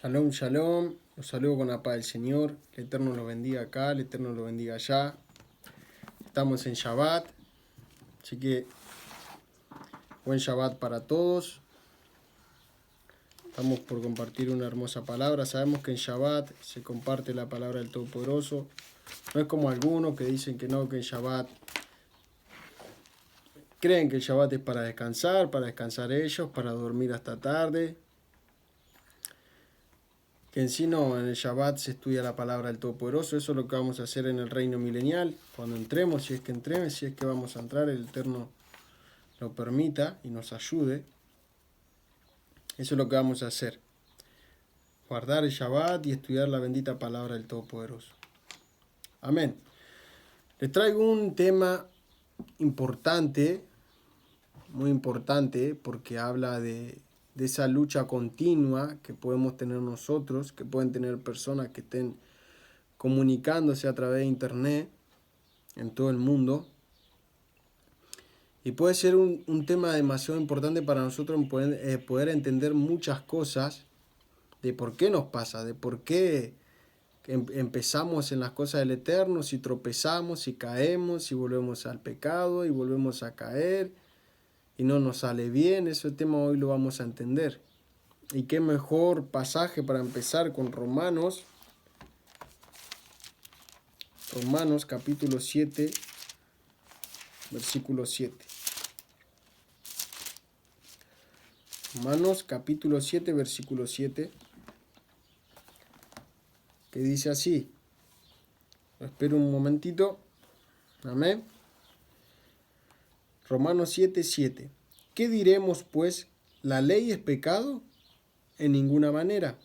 Shalom, shalom. Los saludo con la paz del Señor. El Eterno los bendiga acá, el Eterno los bendiga allá. Estamos en Shabbat, así que buen Shabbat para todos. Estamos por compartir una hermosa palabra. Sabemos que en Shabbat se comparte la palabra del Todopoderoso. No es como algunos que dicen que no, que en Shabbat creen que el Shabbat es para descansar ellos, para dormir hasta tarde. Que en sí no, en el Shabbat se estudia la palabra del Todopoderoso. Eso es lo que vamos a hacer en el reino milenial. Cuando entremos, si es que entremos, si es que vamos a entrar, el Eterno lo permita y nos ayude. Eso es lo que vamos a hacer. Guardar el Shabbat y estudiar la bendita palabra del Todopoderoso. Amén. Les traigo un tema importante, muy importante, porque habla de esa lucha continua que podemos tener nosotros, que pueden tener personas que estén comunicándose a través de internet en todo el mundo. Y puede ser un tema demasiado importante para nosotros poder entender muchas cosas de por qué nos pasa, de por qué empezamos en las cosas del Eterno, si tropezamos, si caemos, si volvemos al pecado y volvemos a caer y no nos sale bien. Ese tema hoy lo vamos a entender. Y qué mejor pasaje para empezar con Romanos capítulo 7, versículo 7. Romanos capítulo 7, versículo 7, que dice así. Espero un momentito. Amén. Romanos 7, 7. ¿Qué diremos pues? ¿La ley es pecado? En ninguna manera.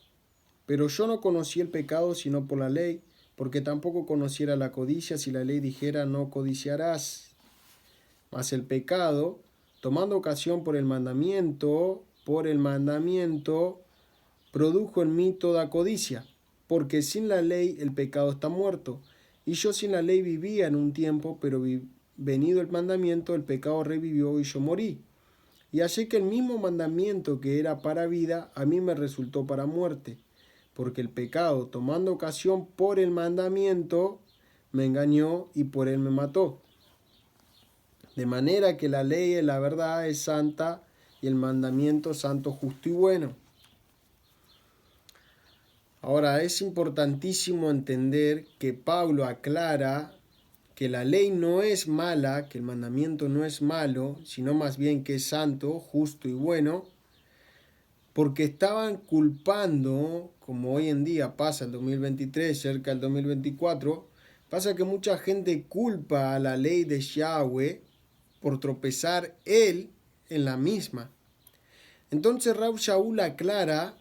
Pero yo no conocí el pecado sino por la ley, porque tampoco conociera la codicia si la ley dijera no codiciarás. Mas el pecado, tomando ocasión por el mandamiento, produjo en mí toda codicia, porque sin la ley el pecado está muerto. Y yo sin la ley vivía en un tiempo, pero venido el mandamiento, el pecado revivió y yo morí. Y hallé que el mismo mandamiento que era para vida, a mí me resultó para muerte, porque el pecado, tomando ocasión por el mandamiento, me engañó y por él me mató. De manera que la ley, la verdad, es santa y el mandamiento santo, justo y bueno. Ahora, es importantísimo entender que Pablo aclara que la ley no es mala, que el mandamiento no es malo, sino más bien que es santo, justo y bueno, porque estaban culpando, como hoy en día pasa el 2023, cerca del 2024, pasa que mucha gente culpa a la ley de Yahweh por tropezar él en la misma. Entonces Rab Shaul aclara,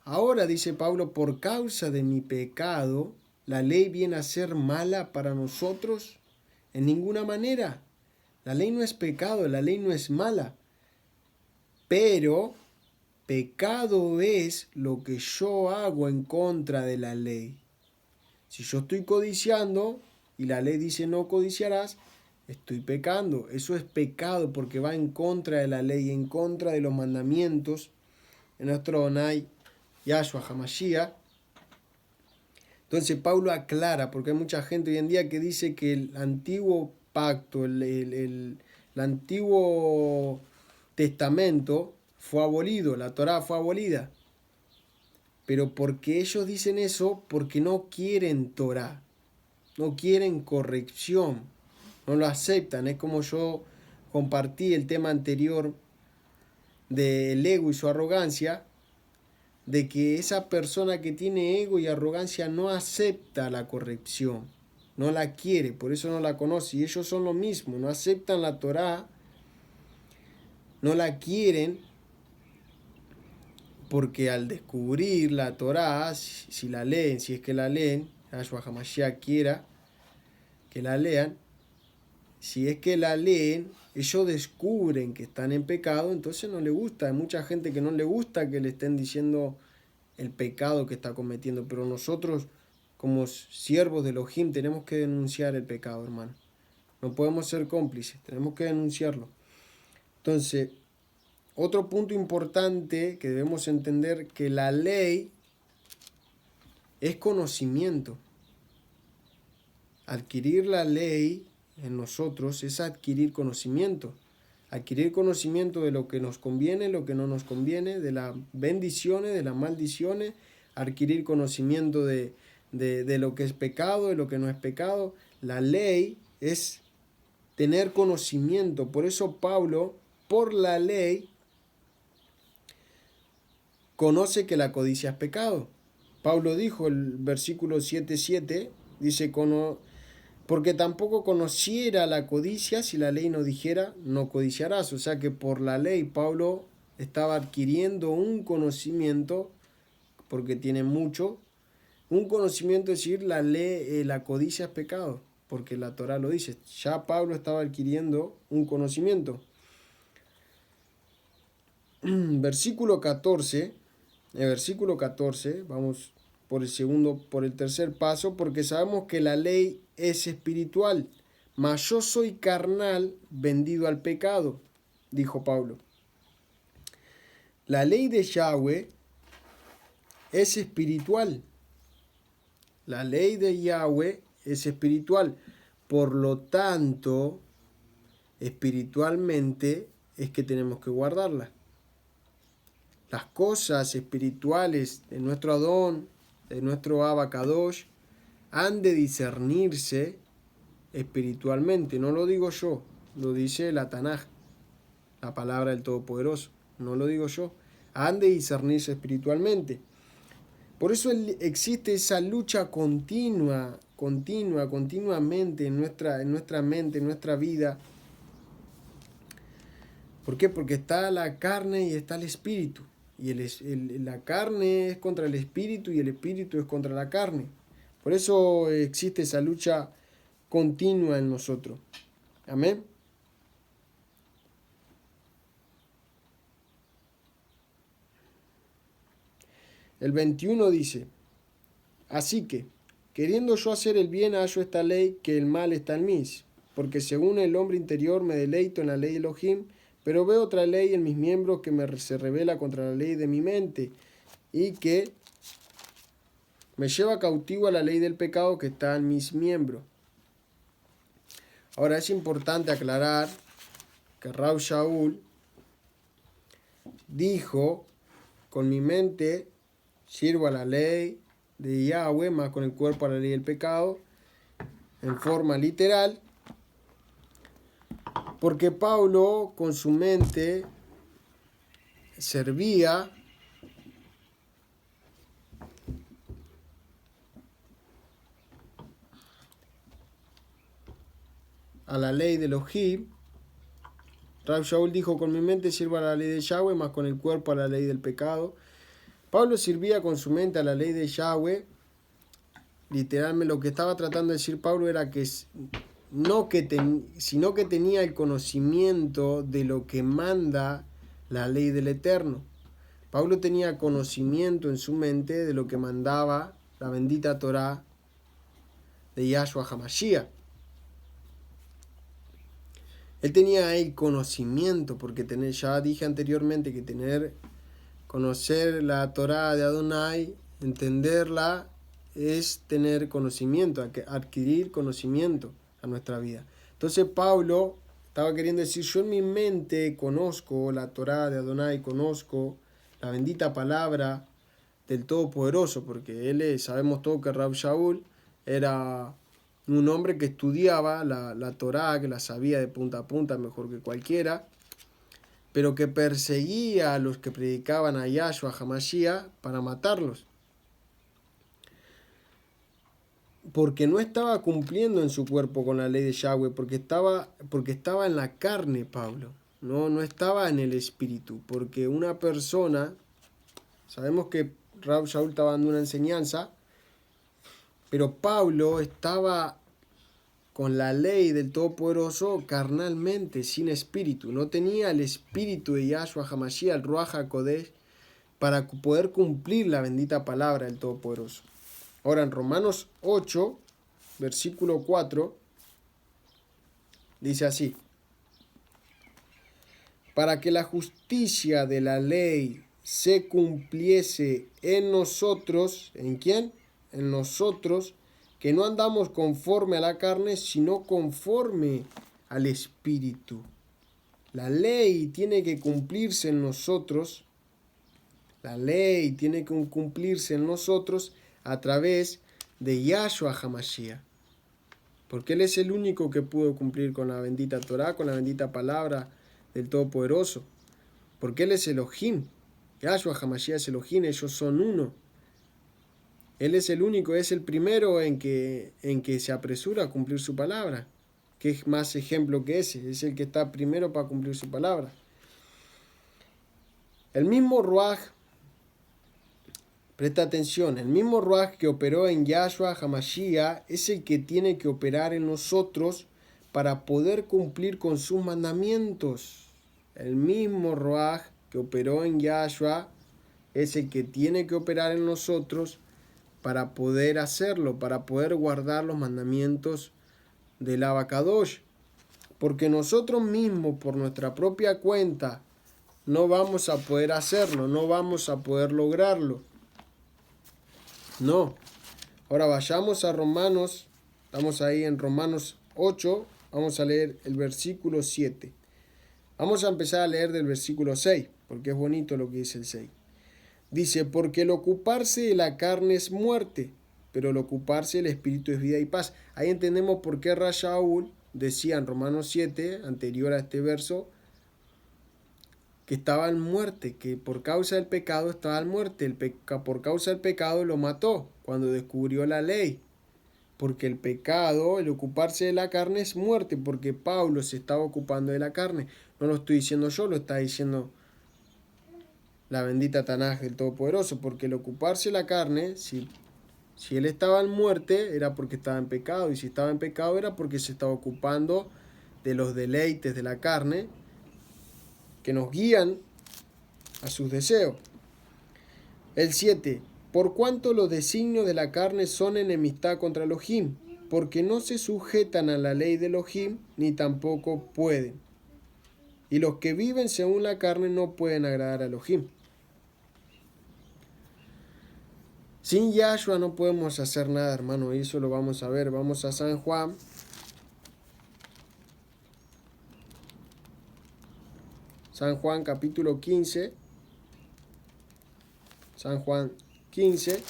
ahora dice Pablo, por causa de mi pecado, ¿la ley viene a ser mala para nosotros? En ninguna manera. La ley no es pecado, la ley no es mala. Pero pecado es lo que yo hago en contra de la ley. Si yo estoy codiciando y la ley dice no codiciarás, estoy pecando. Eso es pecado porque va en contra de la ley, en contra de los mandamientos de nuestro Adonai Yahshua HaMashiach. Entonces Pablo aclara, porque hay mucha gente hoy en día que dice que el antiguo pacto, el antiguo testamento fue abolido, la Torá fue abolida. Pero porque ellos dicen eso, porque no quieren Torá, no quieren corrección, no lo aceptan. Es como yo compartí el tema anterior del ego y su arrogancia, de que esa persona que tiene ego y arrogancia no acepta la corrección, no la quiere, por eso no la conoce. Y ellos son lo mismo, no aceptan la Torá, no la quieren, porque al descubrir la Torá, si la leen, si es que la leen, Yahshua HaMashiach quiera que la lean, si es que la leen, ellos descubren que están en pecado, entonces no les gusta. Hay mucha gente que no le gusta que le estén diciendo el pecado que está cometiendo, pero nosotros como siervos de Elohim tenemos que denunciar el pecado, hermano. No podemos ser cómplices, tenemos que denunciarlo. Entonces, Otro punto importante que debemos entender, que la ley es conocimiento. Adquirir la ley en nosotros es adquirir conocimiento. Adquirir conocimiento de lo que nos conviene, lo que no nos conviene, de las bendiciones, de las maldiciones. Adquirir conocimiento de lo que es pecado, de lo que no es pecado. La ley es tener conocimiento. Por eso Pablo, por la ley, conoce que la codicia es pecado. Pablo dijo, el versículo 7:7, dice, porque tampoco conociera la codicia si la ley no dijera, no codiciarás. O sea que por la ley Pablo estaba adquiriendo un conocimiento, porque tiene mucho, un conocimiento, es decir, la ley, la codicia es pecado, porque la Torá lo dice. Ya Pablo estaba adquiriendo un conocimiento. Versículo 14, vamos por el tercer paso, porque sabemos que la ley es espiritual, mas yo soy carnal, vendido al pecado, dijo Pablo. La ley de Yahweh es espiritual. La ley de Yahweh es espiritual. Por lo tanto, espiritualmente es que tenemos que guardarla. Las cosas espirituales de nuestro Adón, de nuestro Abba Kadosh, han de discernirse espiritualmente. No lo digo yo, lo dice la Tanaj, la palabra del Todopoderoso. No lo digo yo. Han de discernirse espiritualmente. Por eso existe esa lucha continuamente en nuestra mente, en nuestra vida. ¿Por qué? Porque está la carne y está el espíritu. Y la carne es contra el espíritu y el espíritu es contra la carne. Por eso existe esa lucha continua en nosotros. Amén. El 21 dice, así que, queriendo yo hacer el bien, hallo esta ley, que el mal está en mí. Porque según el hombre interior me deleito en la ley de Elohim, pero veo otra ley en mis miembros que se revela contra la ley de mi mente y que me lleva cautivo a la ley del pecado que está en mis miembros. Ahora es importante aclarar que Rab Shaul dijo, con mi mente sirvo a la ley de Yahweh, más con el cuerpo a la ley del pecado, en forma literal, porque Pablo con su mente servía a la ley de Elohim. Rab Shaul dijo, con mi mente sirvo a la ley de Yahweh, más con el cuerpo a la ley del pecado. Pablo servía con su mente a la ley de Yahweh. Literalmente lo que estaba tratando de decir Pablo era que sino que tenía el conocimiento de lo que manda la ley del Eterno. Pablo tenía conocimiento en su mente de lo que mandaba la bendita Torá de Yahshua HaMashiach. Él tenía el conocimiento, porque ya dije anteriormente que conocer la Torá de Adonai, entenderla, es tener conocimiento, adquirir conocimiento a nuestra vida. Entonces Pablo estaba queriendo decir, yo en mi mente conozco la Torá de Adonai, conozco la bendita palabra del Todopoderoso, porque sabemos todos que Rab Shaul era un hombre que estudiaba la Torá, que la sabía de punta a punta mejor que cualquiera, pero que perseguía a los que predicaban a Yahshua HaMashiach para matarlos. Porque no estaba cumpliendo en su cuerpo con la ley de Yahweh, porque estaba en la carne, Pablo, no estaba en el espíritu. Porque una persona, sabemos que Rab Shaul estaba dando una enseñanza, pero Pablo estaba con la ley del Todopoderoso carnalmente, sin espíritu. No tenía el espíritu de Yahshua HaMashiach, el Ruach HaKodesh, para poder cumplir la bendita palabra del Todopoderoso. Ahora en Romanos 8, versículo 4, dice así. para que la justicia de la ley se cumpliese en nosotros. ¿En quién? En nosotros, que no andamos conforme a la carne, sino conforme al Espíritu. La ley tiene que cumplirse en nosotros. La ley tiene que cumplirse en nosotros a través de Yahshua HaMashiach. Porque Él es el único que pudo cumplir con la bendita Torá, con la bendita palabra del Todopoderoso. Porque Él es Elohim. Yahshua HaMashiach es Elohim, ellos son uno. Él es el único, es el primero en que se apresura a cumplir su palabra. ¿Qué es más ejemplo que ese? Es el que está primero para cumplir su palabra. El mismo Ruaj, presta atención, el mismo Ruaj que operó en Yahshua HaMashiach es el que tiene que operar en nosotros para poder cumplir con sus mandamientos. El mismo Ruaj que operó en Yahshua es el que tiene que operar en nosotros para poder hacerlo, para poder guardar los mandamientos del Abacadosh. Porque nosotros mismos, por nuestra propia cuenta, no vamos a poder hacerlo, no vamos a poder lograrlo. No. Ahora vayamos a Romanos, estamos ahí en Romanos 8, vamos a leer el versículo 7. Vamos a empezar a leer del versículo 6, porque es bonito lo que dice el 6. Dice, porque el ocuparse de la carne es muerte, pero el ocuparse del espíritu es vida y paz. Ahí entendemos por qué Rashaúl decía en Romanos 7, anterior a este verso, que estaba en muerte, que por causa del pecado estaba en muerte. Por causa del pecado lo mató cuando descubrió la ley. Porque el pecado, el ocuparse de la carne es muerte, porque Pablo se estaba ocupando de la carne. No lo estoy diciendo yo, lo está diciendo la bendita Tanaj del Todopoderoso, porque el ocuparse de la carne, si él estaba en muerte, era porque estaba en pecado, y si estaba en pecado era porque se estaba ocupando de los deleites de la carne, que nos guían a sus deseos. El 7. Por cuanto los designios de la carne son enemistad contra Elohim, porque no se sujetan a la ley de Elohim, ni tampoco pueden. Y los que viven según la carne no pueden agradar a Elohim. Sin Yahshua no podemos hacer nada, hermano, y eso lo vamos a ver. Vamos a San Juan. San Juan capítulo 15. San Juan 15,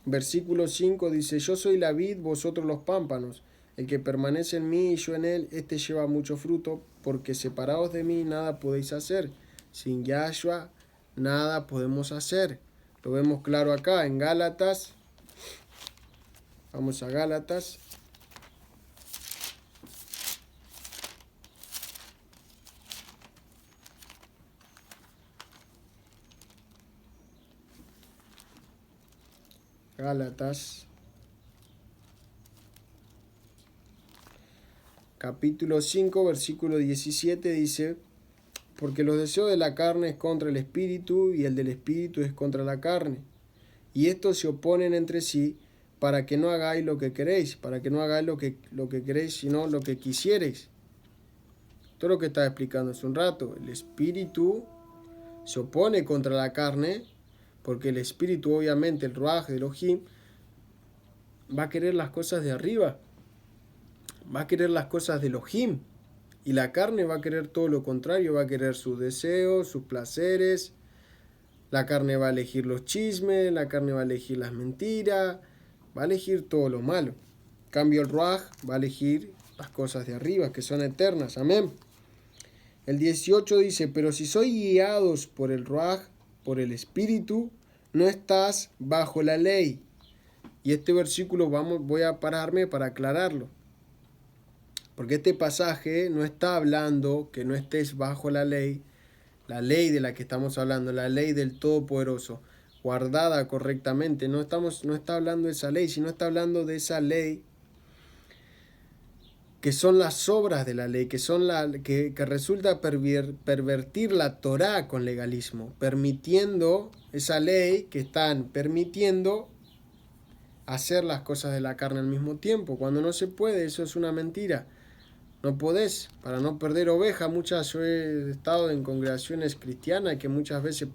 versículo 5 dice, yo soy la vid, vosotros los pámpanos. El que permanece en mí y yo en él, este lleva mucho fruto, porque separados de mí nada podéis hacer. Sin Yahshua nada podemos hacer. Lo vemos claro acá en Gálatas. Vamos a Gálatas. Gálatas. Capítulo 5, versículo 17 dice, porque los deseos de la carne es contra el espíritu y el del espíritu es contra la carne. Y estos se oponen entre sí para que no hagáis lo que queréis, para que no hagáis lo que queréis, sino lo que quisierais. Todo lo que estaba explicando hace un rato. El espíritu se opone contra la carne, porque el espíritu, obviamente, el Ruaj de Elohim, va a querer las cosas de arriba. Va a querer las cosas de Elohim. Y la carne va a querer todo lo contrario, va a querer sus deseos, sus placeres. La carne va a elegir los chismes, la carne va a elegir las mentiras, va a elegir todo lo malo. En cambio el Ruaj va a elegir las cosas de arriba, que son eternas. Amén. El 18 dice, pero si sois guiados por el Ruaj, por el Espíritu, no estás bajo la ley. Y este versículo voy a pararme para aclararlo. Porque este pasaje no está hablando que no estés bajo la ley de la que estamos hablando, la ley del Todopoderoso, guardada correctamente. No está hablando de esa ley, sino está hablando de esa ley que son las obras de la ley, que resulta pervertir la Torá con legalismo, permitiendo esa ley que están permitiendo hacer las cosas de la carne al mismo tiempo, cuando no se puede. Eso es una mentira. No podés, para no perder ovejas. Yo he estado en congregaciones cristianas que muchas veces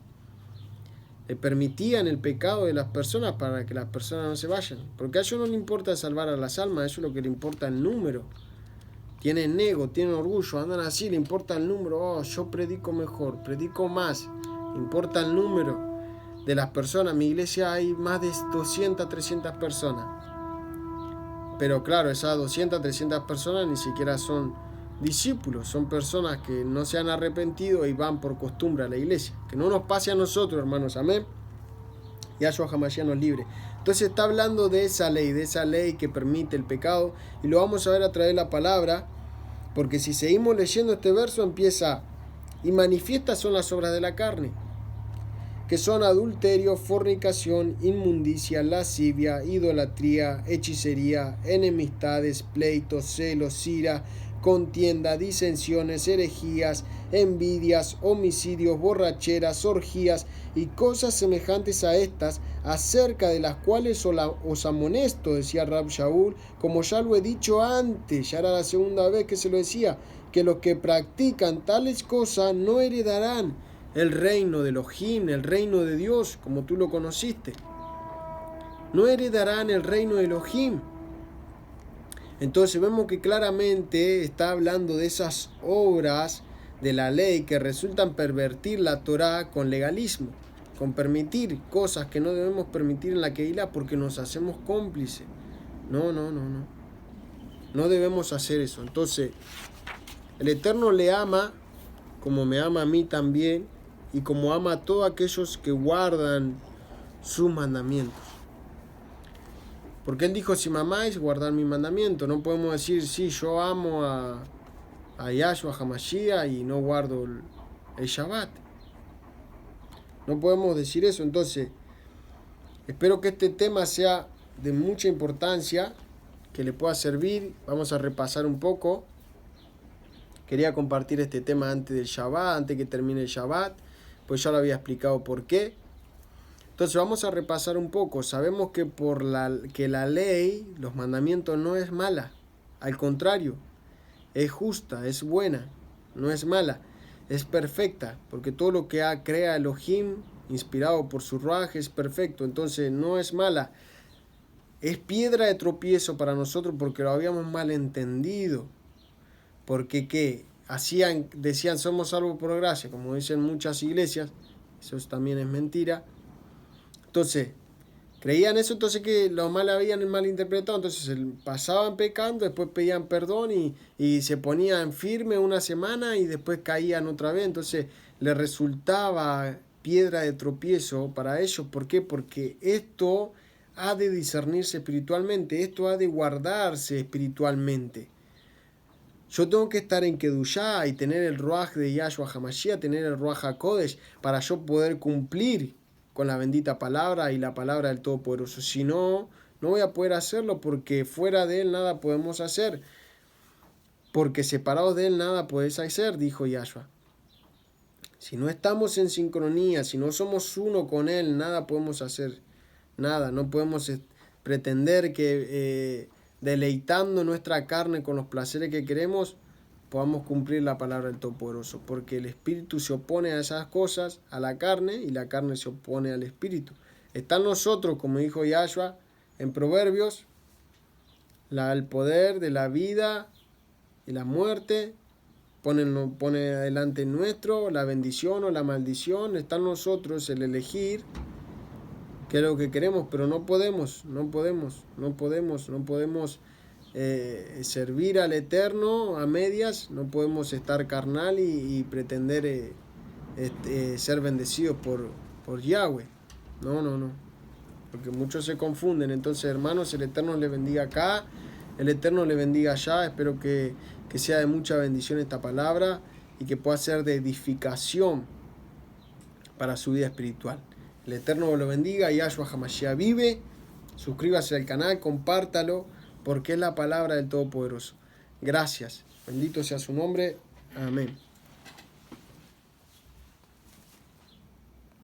permitían el pecado de las personas para que las personas no se vayan. Porque a ellos no le importa salvar a las almas, a ellos lo que le importa es el número. Tienen ego, tienen orgullo, andan así, le importa el número. Oh, yo predico mejor, predico más. Le importa el número de las personas. En mi iglesia hay más de 200, 300 personas. Pero claro, esas 200, 300 personas ni siquiera son discípulos, son personas que no se han arrepentido y van por costumbre a la iglesia. Que no nos pase a nosotros, hermanos, amén. Y Yahshua HaMashiach nos libre. Entonces está hablando de esa ley que permite el pecado, y lo vamos a ver a través de la palabra, porque si seguimos leyendo este verso empieza: y manifiestas son las obras de la carne, que son adulterio, fornicación, inmundicia, lascivia, idolatría, hechicería, enemistades, pleitos, celos, ira, contienda, disensiones, herejías, envidias, homicidios, borracheras, orgías y cosas semejantes a estas, acerca de las cuales os amonesto, decía Rab Shaul, como ya lo he dicho antes, ya era la segunda vez que se lo decía, que los que practican tales cosas no heredarán el reino de Elohim, el reino de Dios, como tú lo conociste. No heredarán el reino de Elohim. Entonces vemos que claramente está hablando de esas obras de la ley que resultan pervertir la Torá con legalismo, con permitir cosas que no debemos permitir en la Keilah porque nos hacemos cómplices. No. No debemos hacer eso. Entonces, el Eterno le ama como me ama a mí también, y como ama a todos aquellos que guardan sus mandamientos. Porque Él dijo: si me amáis, guardad mi mandamiento. No podemos decir: sí, yo amo a Yahshua HaMashiach y no guardo el Shabbat. No podemos decir eso. Entonces, espero que este tema sea de mucha importancia, que le pueda servir. Vamos a repasar un poco. Quería compartir este tema antes del Shabbat, antes que termine el Shabbat, pues ya lo había explicado por qué. Entonces vamos a repasar un poco. Sabemos que que la ley, los mandamientos, no es mala. Al contrario, es justa, es buena, no es mala, es perfecta. Porque todo lo que crea Elohim, inspirado por su Ruaj, es perfecto. Entonces no es mala. Es piedra de tropiezo para nosotros porque lo habíamos mal entendido. Porque decían somos salvos por gracia, como dicen muchas iglesias. Eso también es mentira. Entonces, creían eso, entonces que lo mal habían malinterpretado, entonces pasaban pecando, después pedían perdón y se ponían firme una semana y después caían otra vez. Entonces les resultaba piedra de tropiezo para ellos. ¿Por qué? Porque esto ha de discernirse espiritualmente, esto ha de guardarse espiritualmente. Yo tengo que estar en Kedushá y tener el Ruaj de Yahshua HaMashiach, tener el Ruaj HaKodesh, para yo poder cumplir con la bendita palabra y la palabra del Todopoderoso. Si no, no voy a poder hacerlo, porque fuera de Él nada podemos hacer. Porque separados de Él nada podés hacer, dijo Yahshua. Si no estamos en sincronía, si no somos uno con Él, nada podemos hacer. Nada, no podemos pretender que deleitando nuestra carne con los placeres que queremos, podamos cumplir la palabra del Todopoderoso, porque el espíritu se opone a esas cosas, a la carne, y la carne se opone al espíritu. Está en nosotros, como dijo Yahshua en Proverbios, el poder de la vida y la muerte, pone delante nuestro la bendición o la maldición. Está en nosotros el elegir qué es lo que queremos, pero no podemos servir al Eterno a medias. No podemos estar carnal y pretender ser bendecidos por Yahweh. No, porque muchos se confunden. Entonces, hermanos, el Eterno le bendiga acá, el Eterno le bendiga allá. Espero que sea de mucha bendición esta palabra y que pueda ser de edificación para su vida espiritual. El Eterno lo bendiga. Yahshua HaMashiach vive. Suscríbase al canal, compártalo, porque es la palabra del Todopoderoso. Gracias. Bendito sea su nombre. Amén.